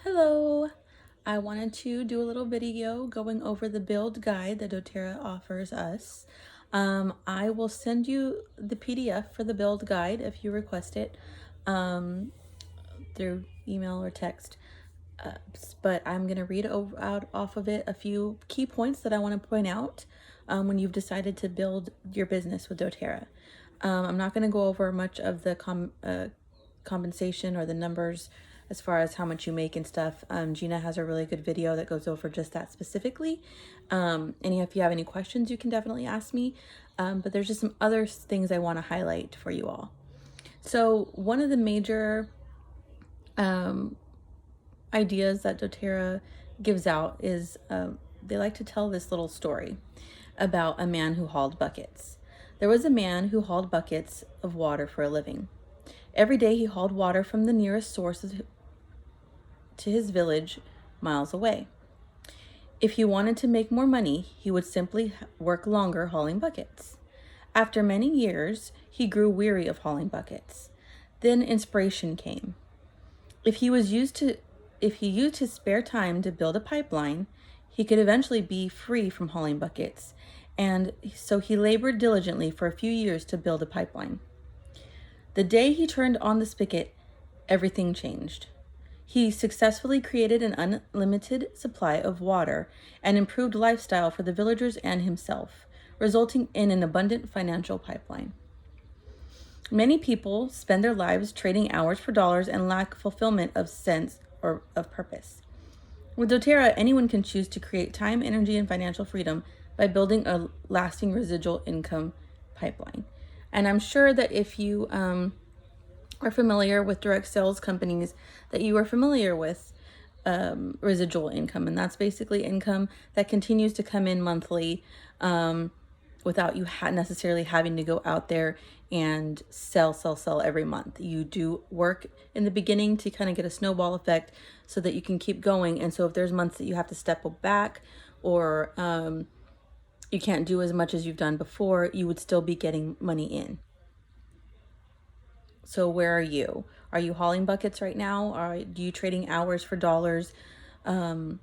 Hello! I wanted to do a little video going over the build guide that doTERRA offers us. I will send you the PDF for the build guide if you request it through email or text. But I'm going to read out off of it a few key points that I want to point out when you've decided to build your business with doTERRA. I'm not going to go over much of the compensation or the numbers as far as how much you make and stuff. Gina has a really good video that goes over just that specifically. And if you have any questions, you can definitely ask me. But there's just some other things I want to highlight for you all. So one of the major ideas that doTERRA gives out is they like to tell this little story about a man who hauled buckets. There was a man who hauled buckets of water for a living. Every day he hauled water from the nearest source to his village miles away. If he wanted to make more money, he would simply work longer hauling buckets. After many years, he grew weary of hauling buckets. Then inspiration came. If he used his spare time to build a pipeline, he could eventually be free from hauling buckets, and so he labored diligently for a few years to build a pipeline. The day he turned on the spigot, everything changed. He successfully created an unlimited supply of water and improved lifestyle for the villagers and himself, resulting in an abundant financial pipeline. Many people spend their lives trading hours for dollars and lack fulfillment of sense or of purpose. With doTERRA, anyone can choose to create time, energy, and financial freedom by building a lasting residual income pipeline. And I'm sure that if you are familiar with direct sales companies, that you are familiar with residual income. And that's basically income that continues to come in monthly without you necessarily having to go out there and sell every month. You do work in the beginning to kind of get a snowball effect so that you can keep going. And so if there's months that you have to step back or you can't do as much as you've done before, you would still be getting money in. So where are you? Are you hauling buckets right now? Do you trading hours for dollars? Do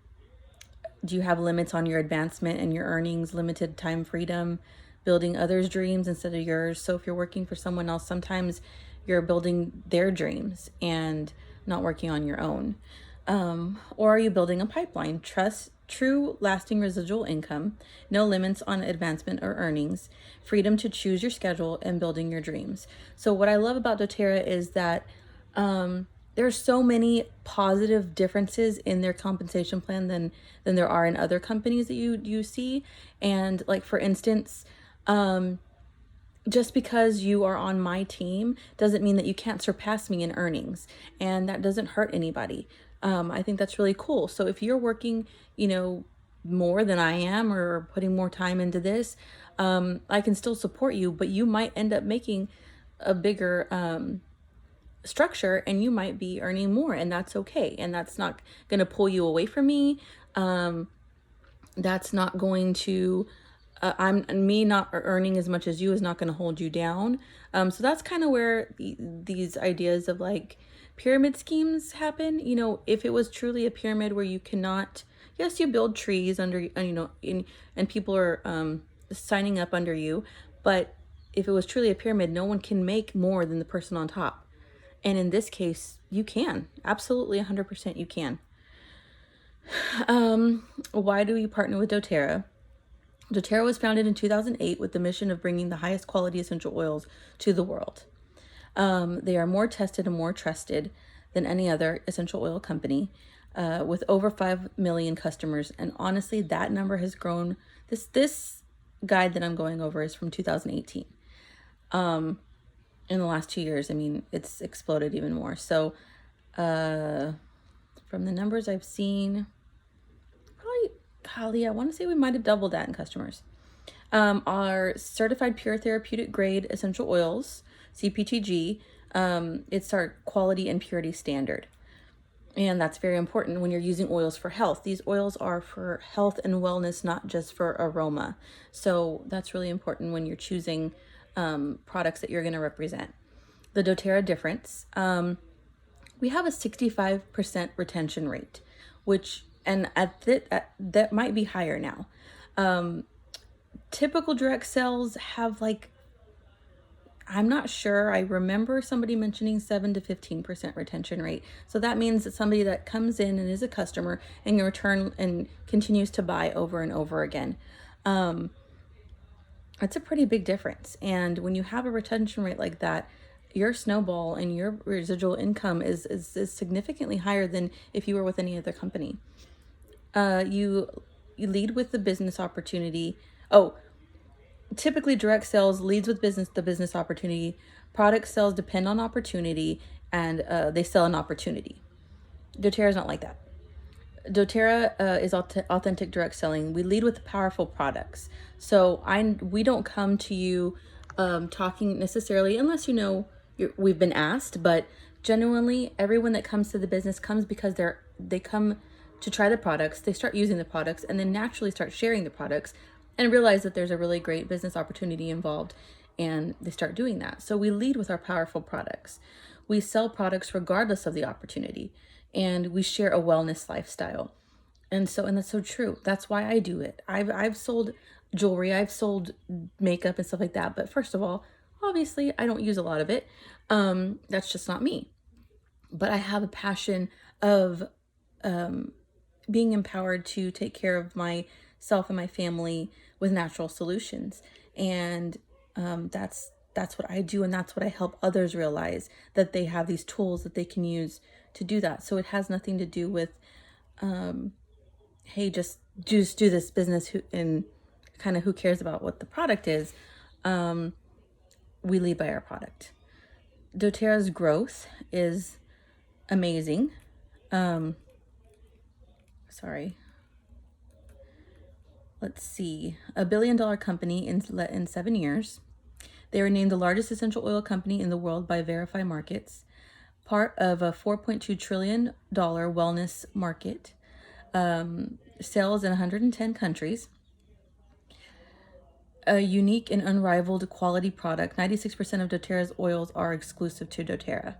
you have limits on your advancement and your earnings, limited time freedom, building others' dreams instead of yours? So if you're working for someone else, sometimes you're building their dreams and not working on your own. Or are you building a pipeline? True lasting residual income, no limits on advancement or earnings, freedom to choose your schedule, and building your dreams. So what I love about doTERRA is that there's so many positive differences in their compensation plan than there are in other companies that you see. And like, for instance, just because you are on my team doesn't mean that you can't surpass me in earnings, and that doesn't hurt anybody. I think that's really cool. So if you're working, more than I am or putting more time into this, I can still support you, but you might end up making a bigger structure and you might be earning more, and that's okay. And that's not going to pull you away from me. That's not going to me not earning as much as you is not going to hold you down. So that's kind of where these ideas of like pyramid schemes happen. If it was truly a pyramid where you cannot, yes, you build trees under, and people are signing up under you, but if it was truly a pyramid, no one can make more than the person on top. And in this case, you can. Absolutely 100% you can. Why do we partner with doTERRA? doTERRA was founded in 2008 with the mission of bringing the highest quality essential oils to the world. They are more tested and more trusted than any other essential oil company, with over 5 million customers. And honestly, that number has grown. This guide that I'm going over is from 2018. In the last 2 years, it's exploded even more. So from the numbers I've seen, I want to say we might have doubled that in customers. Our certified pure therapeutic grade essential oils, CPTG, it's our quality and purity standard. And that's very important when you're using oils for health. These oils are for health and wellness, not just for aroma. So that's really important when you're choosing products that you're going to represent. The doTERRA difference. we have a 65% retention rate, which, and that might be higher now. Typical direct sales have like, I'm not sure. I remember somebody mentioning 7 to 15% retention rate. So that means that somebody that comes in and is a customer and in return and continues to buy over and over again. It's a pretty big difference. And when you have a retention rate like that, your snowball and your residual income is significantly higher than if you were with any other company. You lead with the business opportunity. Oh, typically direct sales leads with the business opportunity. Product sales depend on opportunity, and they sell an opportunity. doTERRA is not like that. doTERRA is authentic direct selling. We lead with powerful products. So we don't come to you talking necessarily, unless we've been asked, but genuinely everyone that comes to the business comes because they come to try the products, they start using the products, and then naturally start sharing the products and realize that there's a really great business opportunity involved, and they start doing that. So we lead with our powerful products. We sell products regardless of the opportunity, and we share a wellness lifestyle. And that's so true. That's why I do it. I've sold jewelry, I've sold makeup and stuff like that. But first of all, obviously I don't use a lot of it. That's just not me. But I have a passion of being empowered to take care of myself and my family with natural solutions. And that's what I do, and that's what I help others realize, that they have these tools that they can use to do that. So it has nothing to do with hey, just do this business and kind of who cares about what the product is. We lead by our product. doTERRA's growth is amazing. Sorry. Let's see. $1 billion company in 7 years. They were named the largest essential oil company in the world by Verify Markets, part of a $4.2 trillion wellness market. Sales in 110 countries. A unique and unrivaled quality product. 96% of doTERRA's oils are exclusive to doTERRA.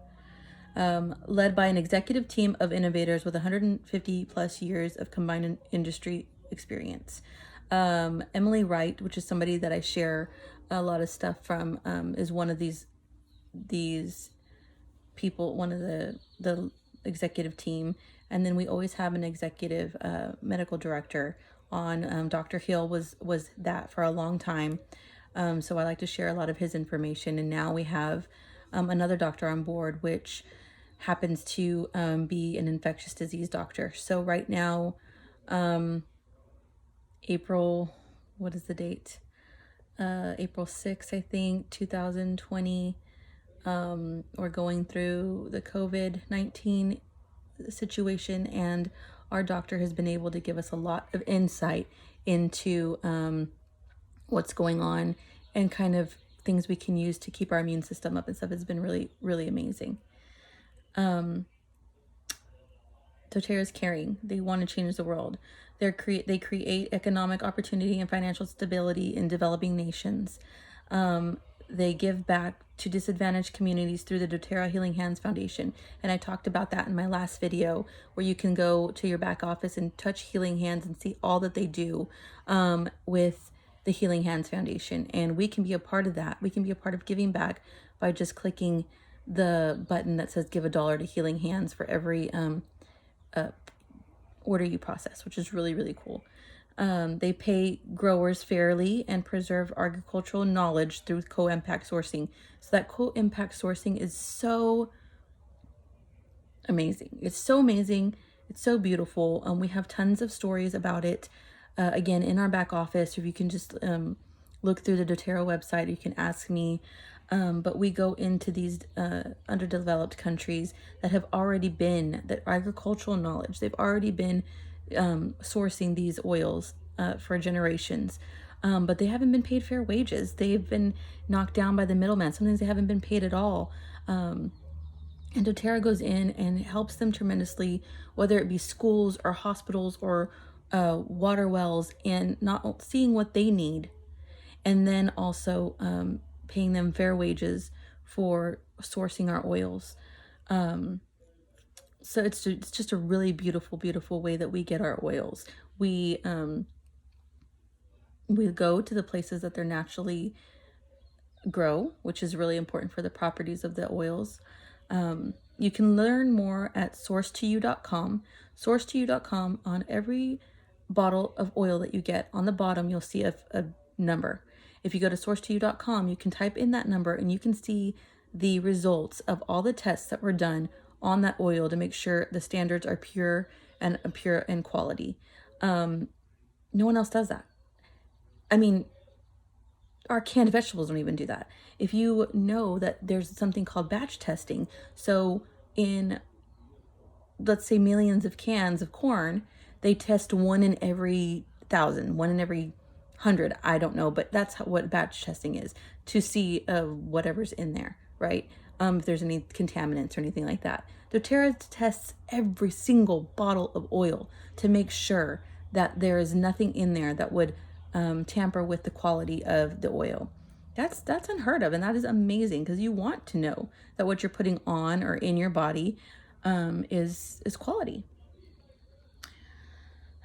Led by an executive team of innovators with 150 plus years of combined industry experience. Emily Wright, which is somebody that I share a lot of stuff from, is one of these people, one of the executive team. And then we always have an executive medical director on. Dr. Hill was that for a long time. So I like to share a lot of his information. And now we have another doctor on board, which happens to be an infectious disease doctor. So right now, April, what is the date? April 6th, I think, 2020. We're going through the COVID-19 situation, and our doctor has been able to give us a lot of insight into what's going on and kind of things we can use to keep our immune system up and stuff. It's been really, really amazing. doTERRA is caring. They want to change the world. They create economic opportunity and financial stability in developing nations. They give back to disadvantaged communities through the doTERRA Healing Hands Foundation. And I talked about that in my last video, where you can go to your back office and touch Healing Hands and see all that they do with the Healing Hands Foundation. And we can be a part of that. We can be a part of giving back by just clicking the button that says give $1 to Healing Hands for every order you process, which is really, really cool. They pay growers fairly and preserve agricultural knowledge through co-impact sourcing. So that co-impact sourcing is so amazing. It's so amazing. It's so beautiful. We have tons of stories about it. Again, in our back office, if you can just look through the doTERRA website, you can ask me. But we go into these underdeveloped countries that have already been, that agricultural knowledge, they've already been sourcing these oils for generations, but they haven't been paid fair wages. They've been knocked down by the middleman. Sometimes they haven't been paid at all. And doTERRA goes in and helps them tremendously, whether it be schools or hospitals or water wells, and not seeing what they need, and then also paying them fair wages for sourcing our oils. So it's just a really beautiful, beautiful way that we get our oils. We go to the places that they're naturally grow, which is really important for the properties of the oils. You can learn more at source2u.com. Source2u.com, on every bottle of oil that you get, on the bottom, you'll see a number. If you go to source2u.com, you can type in that number and you can see the results of all the tests that were done on that oil to make sure the standards are pure and quality. No one else does that. I mean, our canned vegetables don't even do that. If you know that there's something called batch testing, so in, let's say, millions of cans of corn, they test 1 in every 1,000, 1 in every 100. I don't know, but that's what batch testing is, to see whatever's in there, right? If there's any contaminants or anything like that. doTERRA tests every single bottle of oil to make sure that there is nothing in there that would tamper with the quality of the oil. That's unheard of, and that is amazing, because you want to know that what you're putting on or in your body is quality.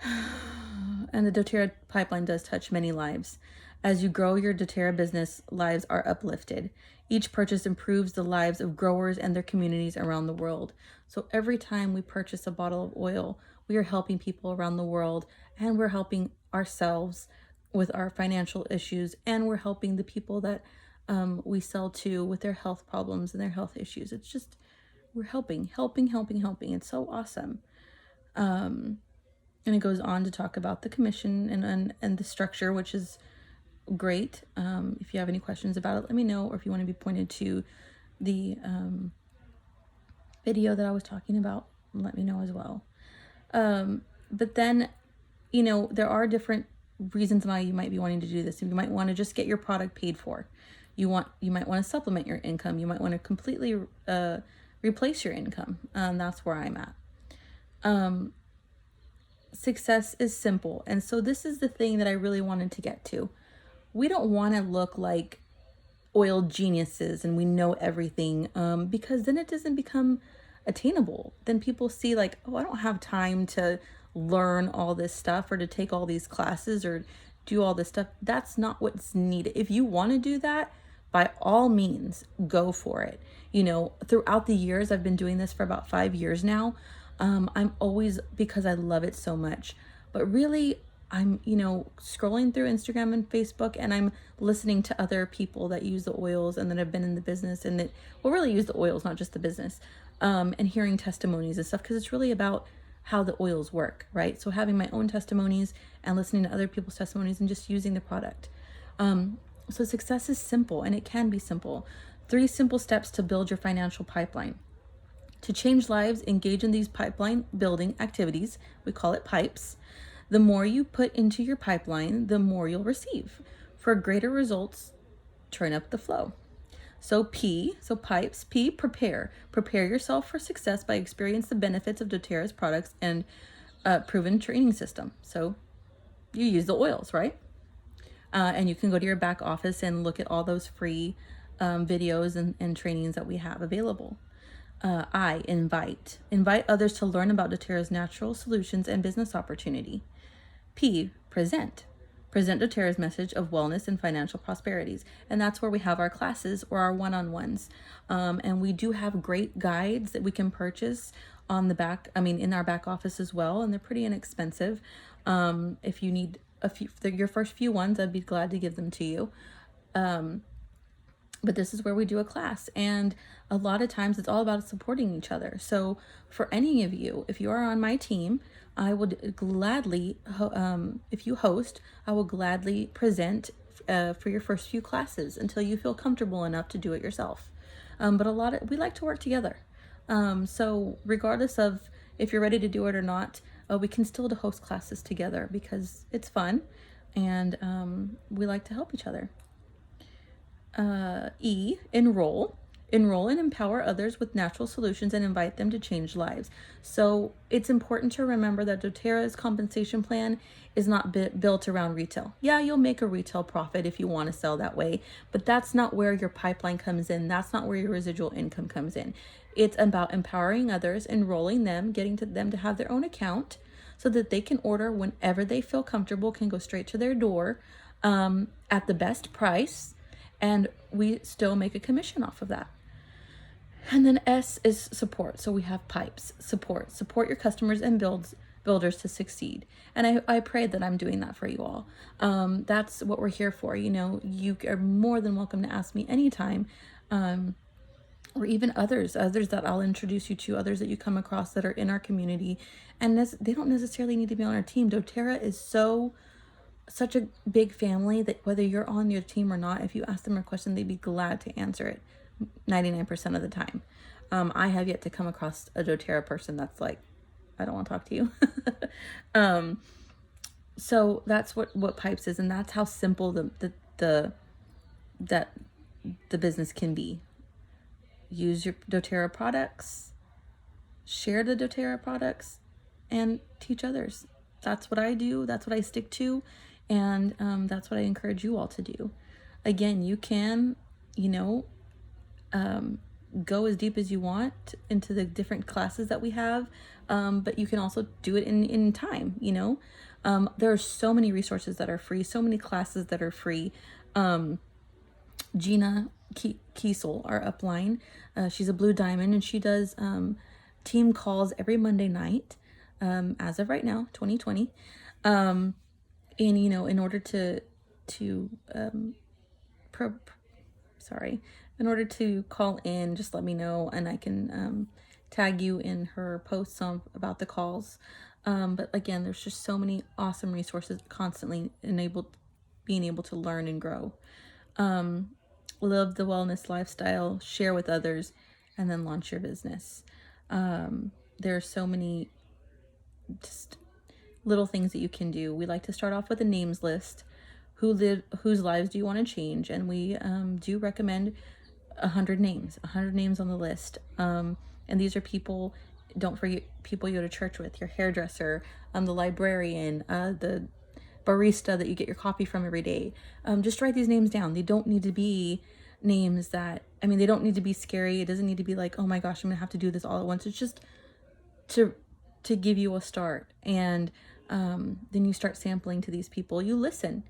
And the doTERRA pipeline does touch many lives. As you grow your doTERRA business, lives are uplifted. Each purchase improves the lives of growers and their communities around the world. So every time we purchase a bottle of oil, we are helping people around the world, and we're helping ourselves with our financial issues, and we're helping the people that we sell to with their health problems and their health issues. It's just, we're helping. It's so awesome. And it goes on to talk about the commission and the structure, which is great. If you have any questions about it, let me know, or if you want to be pointed to the video that I was talking about, let me know as well. But then, there are different reasons why you might be wanting to do this. You might want to just get your product paid for. You might want to supplement your income. You might want to completely replace your income. That's where I'm at. Success is simple. And so this is the thing that I really wanted to get to. We don't want to look like oil geniuses and we know everything, because then it doesn't become attainable. Then people see like, oh, I don't have time to learn all this stuff or to take all these classes or do all this stuff. That's not what's needed. If you want to do that, by all means, go for it. Throughout the years, I've been doing this for about 5 years now. I'm always, because I love it so much, but really I'm, scrolling through Instagram and Facebook, and I'm listening to other people that use the oils and that have been in the business and that will really use the oils, not just the business, and hearing testimonies and stuff, because it's really about how the oils work, right? So having my own testimonies and listening to other people's testimonies and just using the product. So success is simple, and it can be simple. 3 simple steps to build your financial pipeline. To change lives, engage in these pipeline building activities. We call it pipes. The more you put into your pipeline, the more you'll receive. For greater results, turn up the flow. So pipes. P, prepare. Prepare yourself for success by experiencing the benefits of doTERRA's products and proven training system. So you use the oils, right? And you can go to your back office and look at all those free videos and trainings that we have available. I, invite. Invite others to learn about doTERRA's natural solutions and business opportunity. P, present. Present doTERRA's message of wellness and financial prosperities. And that's where we have our classes or our one-on-ones. And we do have great guides that we can purchase on the back, in our back office as well. And they're pretty inexpensive. If you need your first few ones, I'd be glad to give them to you. But this is where we do a class, and a lot of times it's all about supporting each other. So for any of you, if you are on my team, I would gladly, if you host, I will gladly present for your first few classes until you feel comfortable enough to do it yourself. But we like to work together. So regardless of if you're ready to do it or not, we can still host classes together because it's fun, and we like to help each other. E, enroll. enroll and empower others with natural solutions and invite them to change lives. So it's important to remember that doTERRA's compensation plan is not built around retail. Yeah, you'll make a retail profit if you want to sell that way, but that's not where your pipeline comes in. That's not where your residual income comes in. It's about empowering others, enrolling them, getting to them to have their own account so that they can order whenever they feel comfortable, can go straight to their door at the best price, and we still make a commission off of that. And then S is support. So we have pipes, support your customers and builders to succeed. And I pray that I'm doing that for you all. That's what we're here for. You know, you are more than welcome to ask me anytime. Or even others that I'll introduce you to, others that you come across that are in our community. And they don't necessarily need to be on our team. doTERRA is such a big family that whether you're on your team or not, if you ask them a question, they'd be glad to answer it 99% of the time. I have yet to come across a doTERRA person that's like, I don't want to talk to you. So that's what Pipes is, and that's how simple the business can be. Use your doTERRA products, share the doTERRA products, and teach others. That's what I do. That's what I stick to. And that's what I encourage you all to do. Again, you can, go as deep as you want into the different classes that we have. But you can also do it in time, there are so many resources that are free, so many classes that are free. Gina Kiesel, our upline, she's a Blue Diamond, and she does team calls every Monday night, as of right now, 2020. And in order in order to call in, just let me know, and I can tag you in her posts about the calls. But again, there's just so many awesome resources constantly being able to learn and grow. Live the wellness lifestyle, share with others, and then launch your business. There are so many just little things that you can do. We like to start off with a names list. Whose lives do you want to change? And we do recommend 100 names on the list. And these are people, don't forget people you go to church with, your hairdresser, the librarian, the barista that you get your coffee from every day. Just write these names down. They don't need to be names they don't need to be scary. It doesn't need to be like, oh my gosh, I'm gonna have to do this all at once. It's just to give you a start. And then you start sampling to these people. You listen.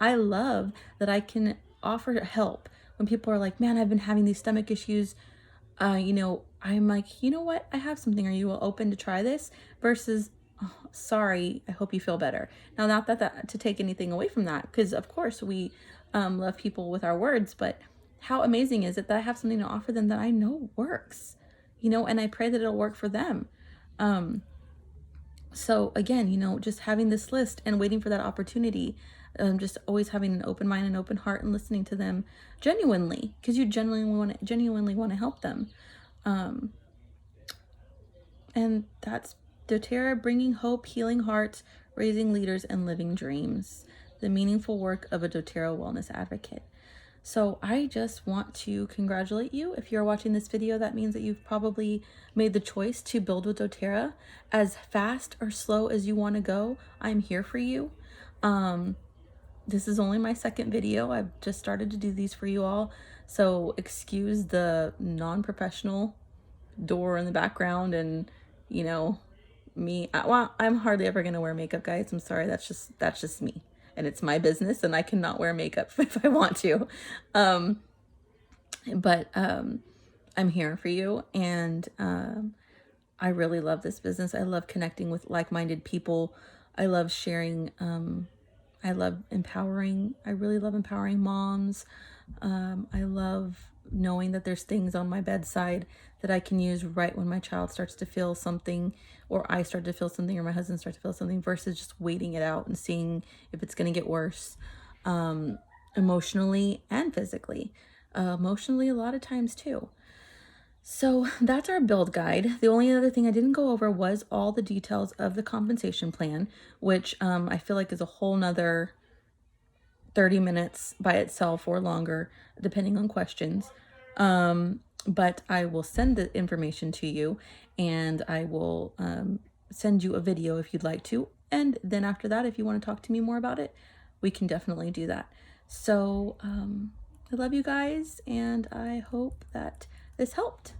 I love that I can offer help when people are like, man, I've been having these stomach issues. I'm like, you know what? I have something. Are you open to try this? Versus, oh, sorry, I hope you feel better. Now, not that to take anything away from that, because of course we love people with our words, but how amazing is it that I have something to offer them that I know works, and I pray that it'll work for them. So again, just having this list and waiting for that opportunity, just always having an open mind and open heart and listening to them genuinely, because you genuinely want to help them. And that's doTERRA, bringing hope, healing hearts, raising leaders, and living dreams. The meaningful work of a doTERRA wellness advocate. So I just want to congratulate you. If you're watching this video, that means that you've probably made the choice to build with doTERRA. As fast or slow as you want to go, I'm here for you. This is only my second video. I've just started to do these for you all. So excuse the non-professional door in the background and, me. I'm hardly ever going to wear makeup, guys. I'm sorry. That's just me. And it's my business, and I cannot wear makeup if I want to. But I'm here for you, and I really love this business. I love connecting with like-minded people. I love sharing. I love empowering. I really love empowering moms. I love knowing that there's things on my bedside that I can use right when my child starts to feel something, or I start to feel something, or my husband starts to feel something, versus just waiting it out and seeing if it's going to get worse, emotionally and physically. Emotionally a lot of times too. So that's our build guide. The only other thing I didn't go over was all the details of the compensation plan, which I feel like is a whole nother 30 minutes by itself or longer, depending on questions. But I will send the information to you, and I will send you a video if you'd like to. And then after that, if you want to talk to me more about it, we can definitely do that. So I love you guys, and I hope that this helped.